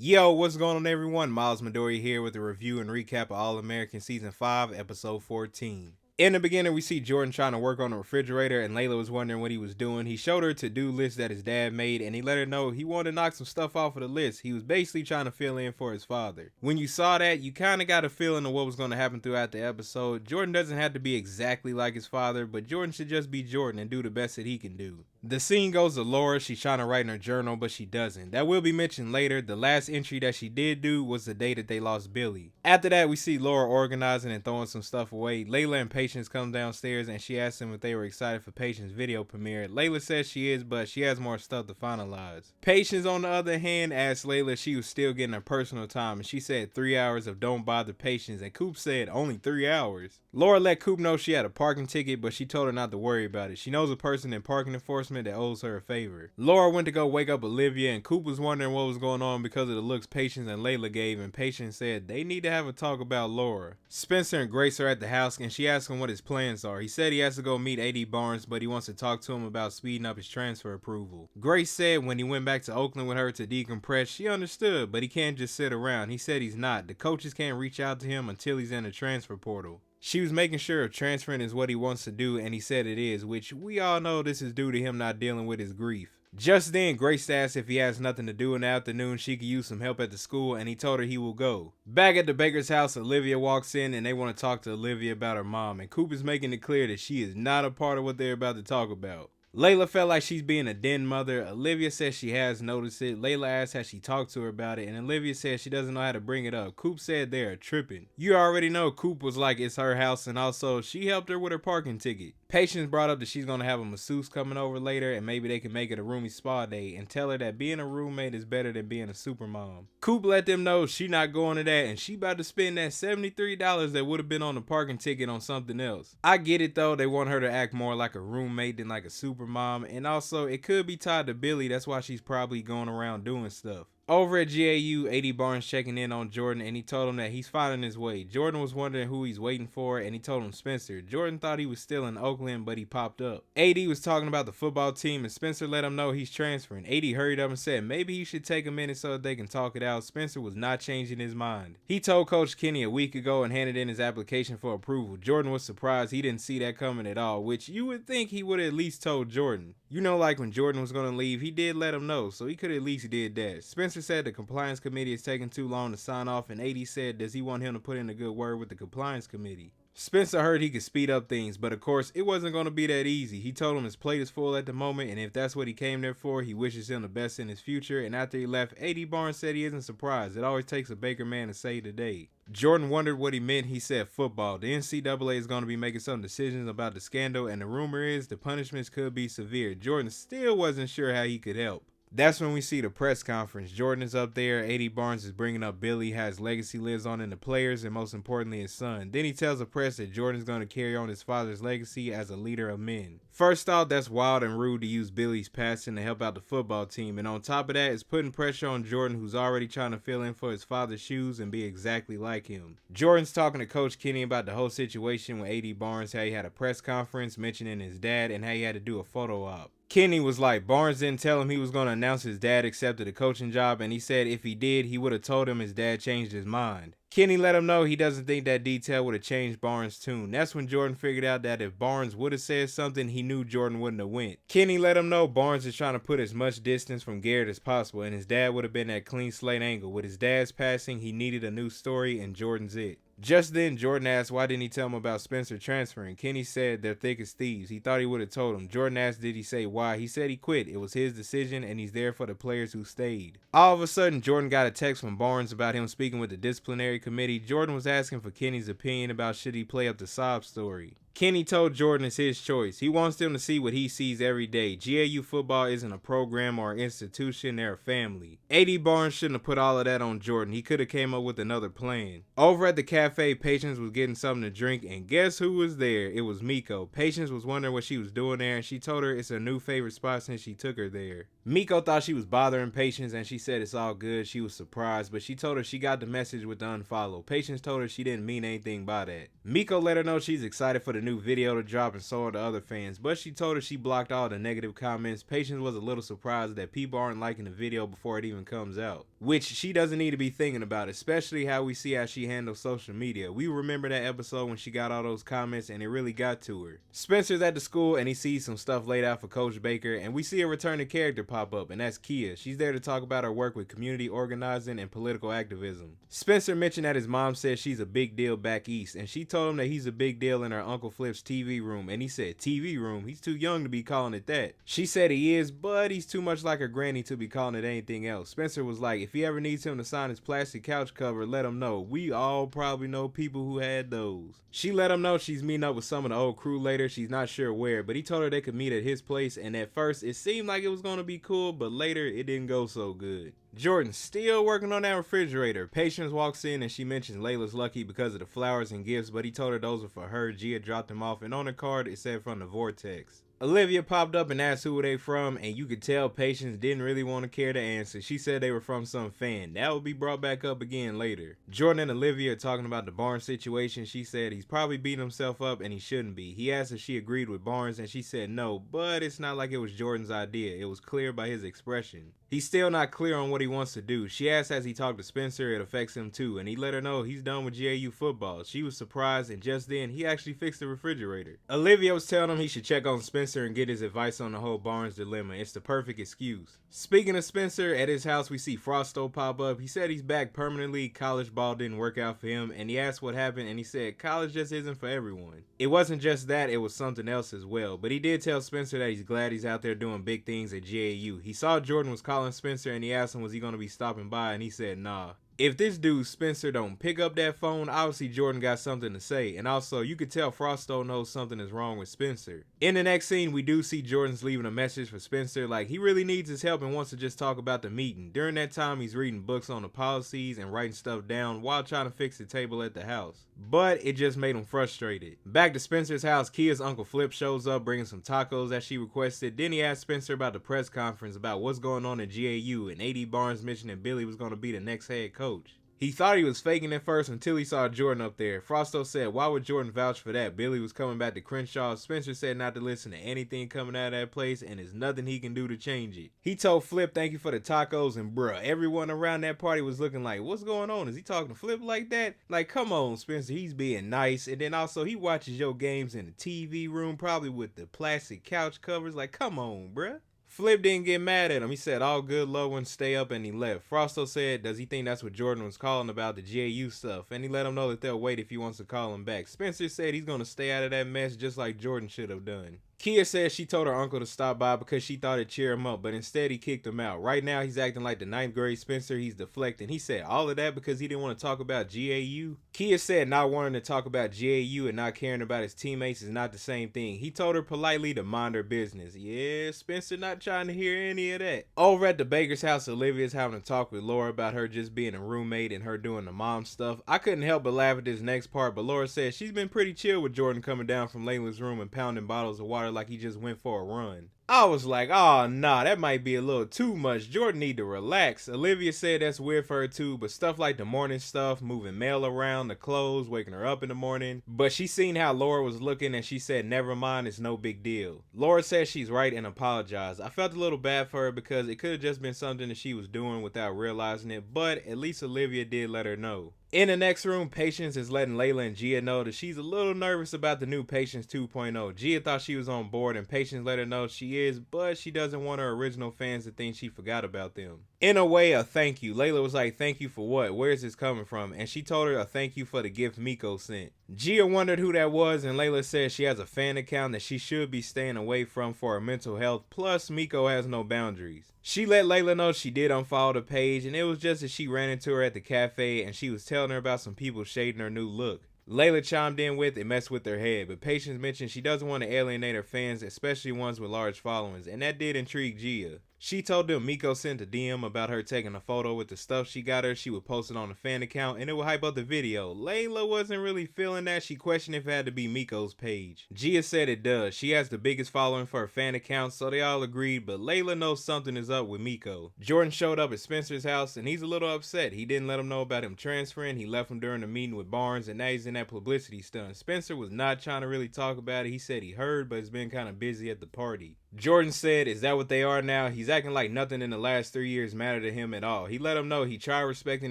Yo, what's going on everyone? Miles Midoriya here with a review and recap of All-American Season 5, Episode 14. In the beginning, we see Jordan trying to work on the refrigerator and Layla was wondering what he was doing. He showed her a to-do list that his dad made and he let her know he wanted to knock some stuff off of the list. He was basically trying to fill in for his father. When you saw that, you kind of got a feeling of what was going to happen throughout the episode. Jordan doesn't have to be exactly like his father, but Jordan should just be Jordan and do the best that he can do. The scene goes to Laura. She's trying to write in her journal, but she doesn't. That will be mentioned later. The last entry that she did do was the day that they lost Billy. After that, we see Laura organizing and throwing some stuff away. Layla and Patience come downstairs and she asks them if they were excited for Patience's video premiere. Layla says she is, but she has more stuff to finalize. Patience, on the other hand, asked Layla if she was still getting her personal time, and she said 3 hours of don't bother Patience, and Coop said only 3 hours. Laura let Coop know she had a parking ticket, but she told her not to worry about it. She knows a person in parking enforcement that owes her a favor. Laura went to go wake up Olivia, and Coop was wondering what was going on because of the looks Patience and Layla gave, and Patience said they need to have a talk about Laura. Spencer and Grace are at the house, and she asks him what his plans are. He said he has to go meet A.D. Barnes, but he wants to talk to him about speeding up his transfer approval. Grace said when he went back to Oakland with her to decompress, she understood, but he can't just sit around. He said he's not. The coaches can't reach out to him until he's in the transfer portal. She was making sure if transferring is what he wants to do, and he said it is, which we all know this is due to him not dealing with his grief. Just then, Grace asked if he has nothing to do in the afternoon, she could use some help at the school, and he told her he will go. Back at the Baker's house, Olivia walks in, and they want to talk to Olivia about her mom, and Coop is making it clear that she is not a part of what they're about to talk about. Layla felt like she's being a den mother. Olivia says she has noticed it. Layla asked has she talked to her about it, and Olivia says she doesn't know how to bring it up. Coop said they are tripping. You already know Coop was like it's her house, and also she helped her with her parking ticket. Patience brought up that she's going to have a masseuse coming over later, and maybe they can make it a roomy spa day, and tell her that being a roommate is better than being a super mom. Coop let them know she not going to that, and she about to spend that $73 that would have been on the parking ticket on something else. I get it though, they want her to act more like a roommate than like a super mom, and also it could be tied to Billy, that's why she's probably going around doing stuff. Over at GAU, A.D. Barnes checking in on Jordan, and he told him that he's finding his way. Jordan was wondering who he's waiting for, and he told him Spencer. Jordan thought he was still in Oakland, but he popped up. A.D. was talking about the football team, and Spencer let him know he's transferring. A.D. hurried up and said maybe he should take a minute so that they can talk it out. Spencer was not changing his mind. He told Coach Kenny a week ago and handed in his application for approval. Jordan was surprised. He didn't see that coming at all, which you would think he would have at least told Jordan. You know, like when Jordan was going to leave, he did let him know, so he could at least did that. Spencer said the compliance committee is taking too long to sign off, and A.D. said does he want him to put in a good word with the compliance committee. Spencer heard he could speed up things, but of course it wasn't going to be that easy. He told him his plate is full at the moment, and if that's what he came there for, he wishes him the best in his future. And after he left, A.D. Barnes said he isn't surprised. It always takes a Baker man to save the day. Jordan wondered what he meant. He said football. The NCAA is going to be making some decisions about the scandal, and the rumor is the punishments could be severe. Jordan still wasn't sure how he could help. That's when we see the press conference. Jordan is up there. A.D. Barnes is bringing up Billy, how his legacy lives on in the players, and most importantly his son. Then he tells the press that Jordan's going to carry on his father's legacy as a leader of men. First off, that's wild and rude to use Billy's passing to help out the football team, and on top of that, it's putting pressure on Jordan, who's already trying to fill in for his father's shoes and be exactly like him. Jordan's talking to Coach Kenny about the whole situation with A.D. Barnes, how he had a press conference mentioning his dad and how he had to do a photo op. Kenny was like, Barnes didn't tell him he was going to announce his dad accepted a coaching job, and he said if he did, he would have told him his dad changed his mind. Kenny let him know he doesn't think that detail would have changed Barnes' tune. That's when Jordan figured out that if Barnes would have said something, he knew Jordan wouldn't have went. Kenny let him know Barnes is trying to put as much distance from Garrett as possible, and his dad would have been that clean slate angle. With his dad's passing, he needed a new story, and Jordan's it. Just then, Jordan asked why didn't he tell him about Spencer transferring. Kenny said they're thick as thieves. He thought he would have told him. Jordan asked did he say why. He said he quit. It was his decision and he's there for the players who stayed. All of a sudden, Jordan got a text from Barnes about him speaking with the disciplinary committee. Jordan was asking for Kenny's opinion about should he play up the sob story. Kenny told Jordan it's his choice. He wants them to see what he sees every day. GAU football isn't a program or an institution, they're a family. A.D. Barnes shouldn't have put all of that on Jordan. He could have came up with another plan. Over at the cafe, Patience was getting something to drink, and guess who was there? It was Miko. Patience was wondering what she was doing there, and she told her it's her new favorite spot since she took her there. Miko thought she was bothering Patience, and she said it's all good. She was surprised, but she told her she got the message with the unfollow. Patience told her she didn't mean anything by that. Miko let her know she's excited for the new new video to drop and so are the other fans, but she told her she blocked all the negative comments. Patience was a little surprised that people aren't liking the video before it even comes out, which she doesn't need to be thinking about, especially how we see how she handles social media. We remember that episode when she got all those comments and it really got to her. Spencer's at the school and he sees some stuff laid out for Coach Baker, and we see a returning character pop up, and that's Kia. She's there to talk about her work with community organizing and political activism. Spencer mentioned that his mom says she's a big deal back east, and she told him that he's a big deal in her Uncle Flip's TV room, and he said, TV room? He's too young to be calling it that. She said he is, but he's too much like her granny to be calling it anything else. Spencer was like, if he ever needs him to sign his plastic couch cover, let him know. We all probably know people who had those. She let him know she's meeting up with some of the old crew later. She's not sure where, but he told her they could meet at his place, and at first it seemed like it was going to be cool, but later it didn't go so good. Jordan's still working on that refrigerator. Patience walks in and she mentions Layla's lucky because of the flowers and gifts, but he told her those were for her. Gia dropped them off, and on the card it said from the Vortex. Olivia popped up and asked who were they from, and you could tell Patience didn't really want to care to answer. She said they were from some fan. That will be brought back up again later. Jordan and Olivia are talking about the Barnes situation. She said he's probably beating himself up and he shouldn't be. He asked if she agreed with Barnes and she said no, but it's not like it was Jordan's idea. It was clear by his expression. He's still not clear on what he wants to do. She asked as he talked to Spencer it affects him too, and he let her know he's done with GAU football. She was surprised, and just then he actually fixed the refrigerator. Olivia was telling him he should check on Spencer and get his advice on the whole Barnes dilemma. It's the perfect excuse. Speaking of Spencer, at his house we see Frosto pop up. He said he's back permanently. College ball didn't work out for him, and he asked what happened, and he said college just isn't for everyone. It wasn't just that, it was something else as well, but he did tell Spencer that he's glad he's out there doing big things at GAU. He saw Jordan was calling Spencer and he asked him was he going to be stopping by, and he said nah. If this dude Spencer don't pick up that phone, obviously Jordan got something to say, and also you could tell Frosto knows something is wrong with Spencer. In the next scene we do see Jordan's leaving a message for Spencer, like he really needs his help and wants to just talk about the meeting. During that time he's reading books on the policies and writing stuff down while trying to fix the table at the house, but it just made him frustrated. Back to Spencer's house, Kia's Uncle Flip shows up bringing some tacos that she requested. Then he asked Spencer about the press conference about what's going on at GAU, and AD Barnes mentioned that Billy was going to be the next head coach. He thought he was faking at first until he saw Jordan up there. Frosto said, why would Jordan vouch for that? Billy was coming back to Crenshaw. Spencer said not to listen to anything coming out of that place, and there's nothing he can do to change it. He told Flip thank you for the tacos, and bruh, everyone around that party was looking like, what's going on? Is he talking to Flip like that? Like, come on, Spencer, he's being nice. And then also he watches your games in the TV room, probably with the plastic couch covers. Like, come on, bruh. Flip didn't get mad at him. He said all good loved ones stay up, and he left. Frosto said does he think that's what Jordan was calling about the GAU stuff, and he let him know that they'll wait if he wants to call him back. Spencer said he's going to stay out of that mess just like Jordan should have done. Kia said she told her uncle to stop by because she thought it'd cheer him up, but instead he kicked him out. Right now he's acting like the 9th grade Spencer. He's deflecting. He said all of that because he didn't want to talk about GAU. Kia said not wanting to talk about GAU and not caring about his teammates is not the same thing. He told her politely to mind her business. Yeah, Spencer not trying to hear any of that. Over at the Baker's house, Olivia's having a talk with Laura about her just being a roommate and her doing the mom stuff. I couldn't help but laugh at this next part, but Laura said she's been pretty chill with Jordan coming down from Layla's room and pounding bottles of water like he just went for a run. I was like, oh nah, that might be a little too much. Jordan need to relax. Olivia said that's weird for her too, but stuff like the morning stuff, moving mail around, the clothes, waking her up in the morning. But she seen how Laura was looking and she said never mind, it's no big deal. Laura said she's right and apologized. I felt a little bad for her because it could have just been something that she was doing without realizing it, but at least Olivia did let her know. In the next room, Patience is letting Layla and Gia know that she's a little nervous about the new Patience 2.0. Gia thought she was on board and Patience let her know she is, but she doesn't want her original fans to think she forgot about them. In a way, a thank you. Layla was like, thank you for what? Where is this coming from? And she told her a thank you for the gift Miko sent. Gia wondered who that was, and Layla said she has a fan account that she should be staying away from for her mental health, plus Miko has no boundaries. She let Layla know she did unfollow the page, and it was just as she ran into her at the cafe and she was telling her about some people shading her new look. Layla chimed in with it messed with her head, but Patience mentioned she doesn't want to alienate her fans, especially ones with large followings, and that did intrigue Gia. She told them Miko sent a DM about her taking a photo with the stuff she got her. She would post it on the fan account and it would hype up the video. Layla wasn't really feeling that. She questioned if it had to be Miko's page. Gia said it does. She has the biggest following for her fan account, so they all agreed, but Layla knows something is up with Miko. Jordan showed up at Spencer's house and he's a little upset. He didn't let him know about him transferring. He left him during the meeting with Barnes and now he's in that publicity stunt. Spencer was not trying to really talk about it. He said he heard, but has been kind of busy at the party. Jordan said, is that what they are now? He's acting like nothing in the last 3 years mattered to him at all. He let him know he tried respecting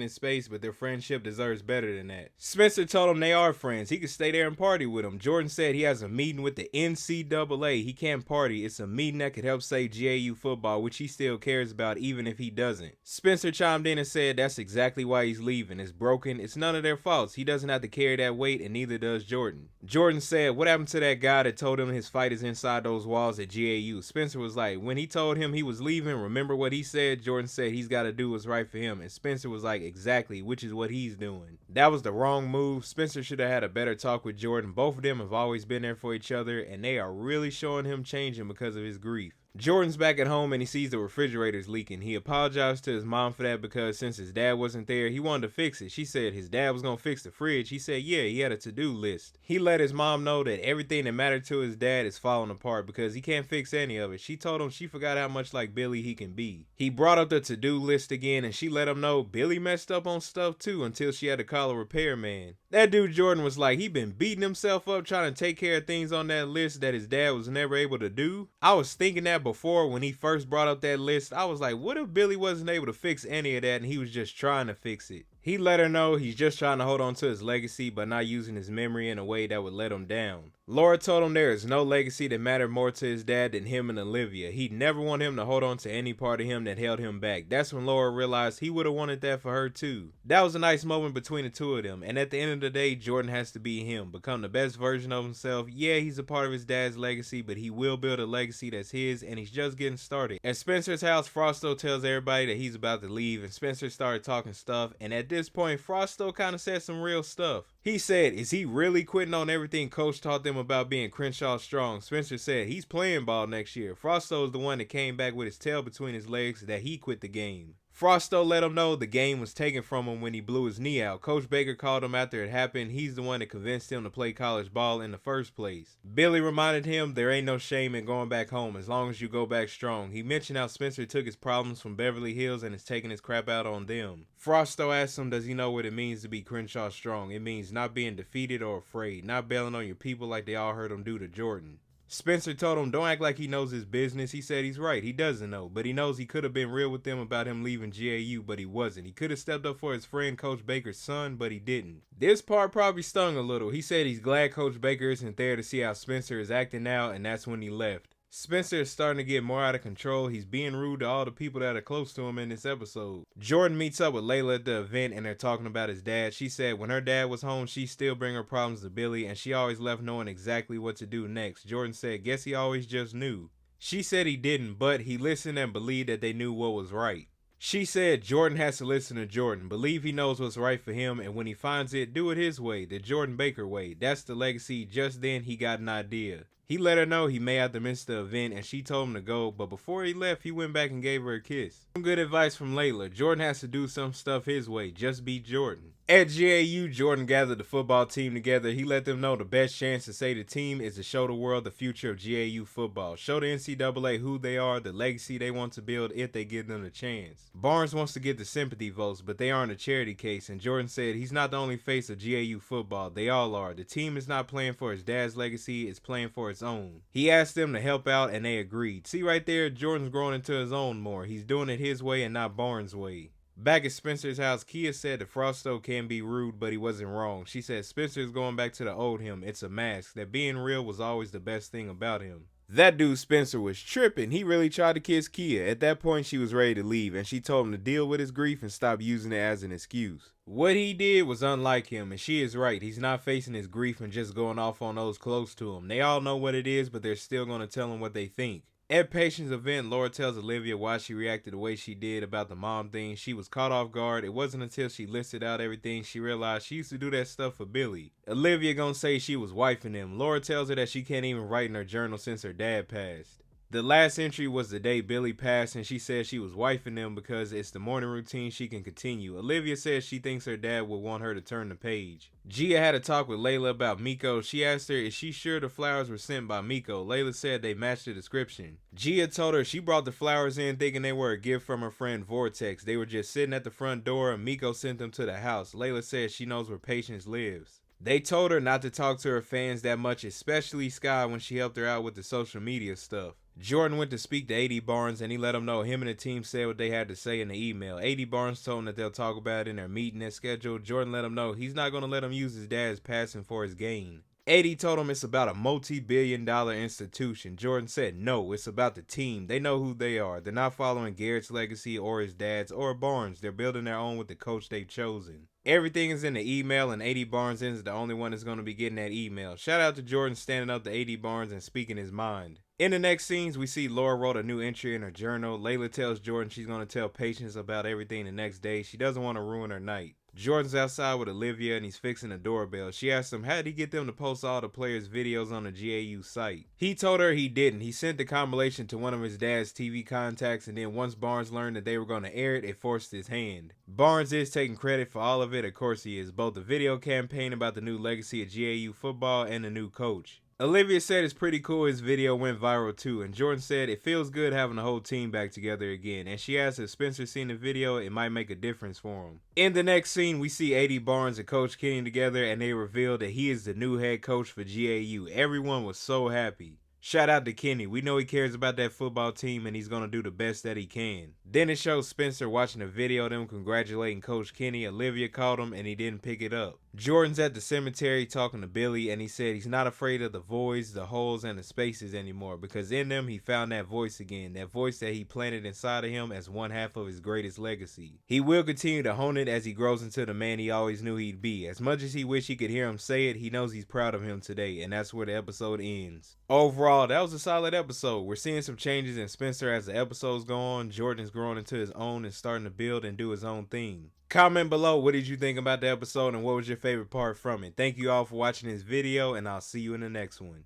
his space, but their friendship deserves better than that. Spencer told him they are friends. He could stay there and party with him. Jordan said he has a meeting with the NCAA. He can't party. It's a meeting that could help save GAU football, which he still cares about even if he doesn't. Spencer chimed in and said that's exactly why he's leaving. It's broken. It's none of their faults. He doesn't have to carry that weight and neither does Jordan. Jordan said, what happened to that guy that told him his fight is inside those walls at GAU? Spencer was like, when he told him he was leaving, remember what he said? Jordan said he's got to do what's right for him. And Spencer was like, exactly, which is what he's doing. That was the wrong move. Spencer should have had a better talk with Jordan. Both of them have always been there for each other and they are really showing him changing because of his grief. Jordan's back at home and he sees the refrigerator's leaking. He apologized to his mom for that because since his dad wasn't there, he wanted to fix it. She said his dad was going to fix the fridge. He said, yeah, he had a to-do list. He let his mom know that everything that mattered to his dad is falling apart because he can't fix any of it. She told him she forgot how much like Billy he can be. He brought up the to-do list again and she let him know Billy messed up on stuff too until she had to call a repairman. That dude Jordan was like, he been beating himself up trying to take care of things on that list that his dad was never able to do. I was thinking that before when he first brought up that list. I was like, what if Billy wasn't able to fix any of that and he was just trying to fix it? He let her know he's just trying to hold on to his legacy but not using his memory in a way that would let him down. Laura told him there is no legacy that mattered more to his dad than him and Olivia. He'd never want him to hold on to any part of him that held him back. That's when Laura realized he would have wanted that for her too. That was a nice moment between the two of them, and at the end of the day, Jordan has to be him, become the best version of himself. Yeah, he's a part of his dad's legacy, but he will build a legacy that's his, and he's just getting started. At Spencer's house, Frosto tells everybody that he's about to leave, and Spencer started talking stuff, and at this point, Frosto kind of said some real stuff. He said, is he really quitting on everything Coach taught them about being Crenshaw strong? Spencer said, he's playing ball next year. Frosto is the one that came back with his tail between his legs that he quit the game. Frosto let him know the game was taken from him when he blew his knee out. Coach Baker called him after it happened. He's the one that convinced him to play college ball in the first place. Billy reminded him there ain't no shame in going back home as long as you go back strong. He mentioned how Spencer took his problems from Beverly Hills and is taking his crap out on them. Frosto asked him, does he know what it means to be Crenshaw strong? It means not being defeated or afraid, not bailing on your people like they all heard him do to Jordan. Spencer told him don't act like he knows his business. He said he's right. He doesn't know, but he knows he could have been real with them about him leaving GAU, but he wasn't. He could have stepped up for his friend Coach Baker's son, but he didn't. This part probably stung a little. He said he's glad Coach Baker isn't there to see how Spencer is acting now, and that's when he left. Spencer is starting to get more out of control. He's being rude to all the people that are close to him in this episode. Jordan meets up with Layla at the event and they're talking about his dad. She said when her dad was home, she still bring her problems to Billy and she always left knowing exactly what to do next. Jordan said, guess he always just knew. She said he didn't, but he listened and believed that they knew what was right. She said Jordan has to listen to Jordan, believe he knows what's right for him, and when he finds it, do it his way, the Jordan Baker way. That's the legacy. Just then, he got an idea. He let her know he may have to miss the event and she told him to go, but before he left, he went back and gave her a kiss. Some good advice from Layla. Jordan has to do some stuff his way. Just be Jordan. At GAU, Jordan gathered the football team together. He let them know the best chance to save the team is to show the world the future of GAU football. Show the NCAA who they are, the legacy they want to build if they give them the chance. Barnes wants to get the sympathy votes, but they aren't a charity case, and Jordan said he's not the only face of GAU football. They all are. The team is not playing for his dad's legacy, it's playing for its own. He asked them to help out, and they agreed. See right there, Jordan's growing into his own more. He's doing it his way and not Barnes' way. Back at Spencer's house, Kia said that Frosto can be rude, but he wasn't wrong. She said Spencer is going back to the old him. It's a mask. That being real was always the best thing about him. That dude Spencer was tripping. He really tried to kiss Kia. At that point, she was ready to leave, and she told him to deal with his grief and stop using it as an excuse. What he did was unlike him, and she is right. He's not facing his grief and just going off on those close to him. They all know what it is, but they're still going to tell him what they think. At Patient's event, Laura tells Olivia why she reacted the way she did about the mom thing. She was caught off guard. It wasn't until she listed out everything she realized she used to do that stuff for Billy. Olivia gonna say she was wifing him. Laura tells her that she can't even write in her journal since her dad passed. The last entry was the day Billy passed, and she said she was wifing them because it's the morning routine she can continue. Olivia says she thinks her dad would want her to turn the page. Gia had a talk with Layla about Miko. She asked her is she sure the flowers were sent by Miko. Layla said they matched the description. Gia told her she brought the flowers in thinking they were a gift from her friend Vortex. They were just sitting at the front door and Miko sent them to the house. Layla said she knows where Patience lives. They told her not to talk to her fans that much, especially Sky when she helped her out with the social media stuff. Jordan went to speak to A.D. Barnes and he let him know him and the team said what they had to say in the email. A.D. Barnes told him that they'll talk about it in their meeting that's scheduled. Jordan let him know he's not going to let him use his dad's passing for his gain. A.D. told him it's about a multi-billion-dollar institution. Jordan said no, it's about the team. They know who they are. They're not following Garrett's legacy or his dad's or Barnes. They're building their own with the coach they've chosen. Everything is in the email and A.D. Barnes is the only one that's going to be getting that email. Shout out to Jordan standing up to A.D. Barnes and speaking his mind. In the next scenes, we see Laura wrote a new entry in her journal. Layla tells Jordan she's going to tell Patience about everything the next day. She doesn't want to ruin her night. Jordan's outside with Olivia and he's fixing the doorbell. She asks him how did he get them to post all the players' videos on the GAU site. He told her he didn't. He sent the compilation to one of his dad's TV contacts and then once Barnes learned that they were going to air it, it forced his hand. Barnes is taking credit for all of it, of course he is, both the video campaign about the new legacy of GAU football and the new coach. Olivia said it's pretty cool his video went viral too, and Jordan said it feels good having the whole team back together again, and she asked if Spencer seen the video, it might make a difference for him. In the next scene, we see A.D. Barnes and Coach Kenny together, and they reveal that he is the new head coach for GAU. Everyone was so happy. Shout out to Kenny. We know he cares about that football team and he's going to do the best that he can. Then it shows Spencer watching a video of them congratulating Coach Kenny. Olivia called him and he didn't pick it up. Jordan's at the cemetery talking to Billy and he said he's not afraid of the voids, the holes, and the spaces anymore because in them he found that voice again, that voice that he planted inside of him as one half of his greatest legacy. He will continue to hone it as he grows into the man he always knew he'd be. As much as he wished he could hear him say it, he knows he's proud of him today, and that's where the episode ends. Overall, that was a solid episode. We're seeing some changes in Spencer as the episodes go on. Jordan's growing into his own and starting to build and do his own thing. Comment below what did you think about the episode and what was your favorite part from it. Thank you all for watching this video and I'll see you in the next one.